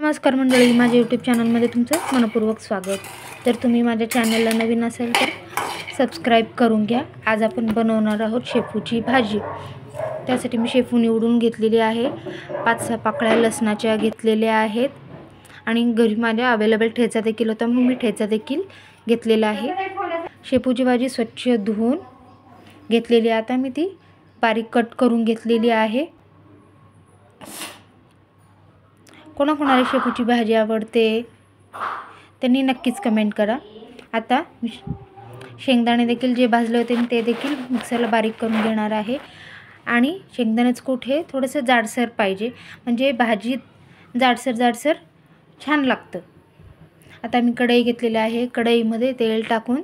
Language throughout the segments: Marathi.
नमस्कार मंडळी, माझ्या यूट्यूब चॅनलमध्ये तुमचं मनपूर्वक स्वागत। जर तुम्ही माझ्या चॅनलला नवीन असाल तर सबस्क्राईब करून घ्या। आज आपण बनवणार आहोत शेपूची भाजी। त्यासाठी मी शेपू निवडून घेतलेली आहे। 5-6 पाकळ्या लसणाच्या घेतलेल्या आहेत आणि घरी माझ्या अवेलेबल ठेचा देखील होता म्हणून मी ठेचा देखील घेतलेला आहे। शेपूची भाजी स्वच्छ धुवून घेतलेली आहे। आता मी ती बारीक कट करून घेतलेली आहे। कोणाकोणाला शेपूची भाजी आवडते त्यांनी नक्कीच कमेंट करा। आता शेंगदाणे देखील जे भाजले होते ते देखील मिक्सरला बारीक करून घेणार आहे आणि शेंगदाण्याचं कूट हे थोडंसं जाडसर पाहिजे, म्हणजे भाजी जाडसर छान लागतं। आता मी कढई घेतलेली आहे। कढईमध्ये तेल टाकून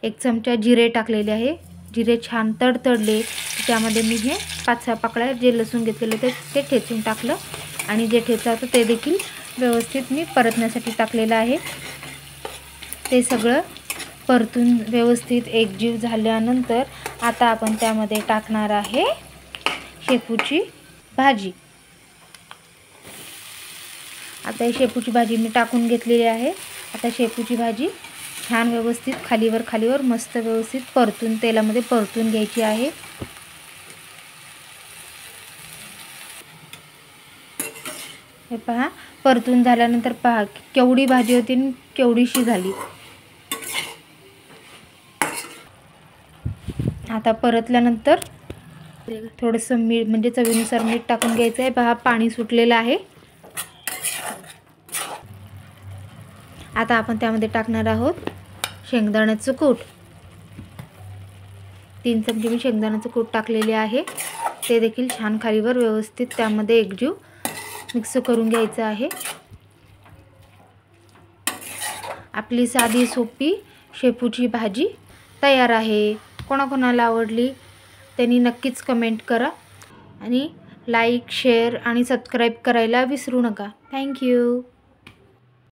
1 चमचा जिरे टाकलेले आहे। जिरे छान तडतडले त्यामध्ये मी हे 5-6 पाकळ्या जे लसूण घेतलेले ते ठेचून टाकलं आणि जे ठेचा होतं ते देखील व्यवस्थित मी परतण्यासाठी टाकलेलं आहे। ते सगळं परतून व्यवस्थित एकजीव झाल्यानंतर आता आपण त्यामध्ये टाकणार आहे शेपूची भाजी। आता ही शेपूची भाजी मी टाकून घेतलेली आहे। आता शेपूची भाजी छान व्यवस्थित खालीवर मस्त व्यवस्थित परतून तेलामध्ये परतून घ्यायची आहे। हे पहा, परतून झाल्यानंतर पहा केवढी भाजी होती आणि केवढीशी झाली। आता परतल्यानंतर थोडंसं मीठ म्हणजे चवीनुसार मीठ टाकून घ्यायचं आहे। पहा पाणी सुटलेलं आहे। आता आपण त्यामध्ये टाकणार आहोत शेंगदाण्याचं कूट। 3 चमचे मी शेंगदाण्याचं कूट टाकलेले आहे। ते देखील छान खालीवर व्यवस्थित त्यामध्ये एकजीव मिक्स करून घ्यायचं आहे। आपली साधी सोपी शेपूची भाजी तयार आहे। कोणाकोणाला आवडली त्यांनी नक्कीच कमेंट करा आणि लाईक, शेअर आणि सबस्क्राईब करायला विसरू नका। थँक्यू।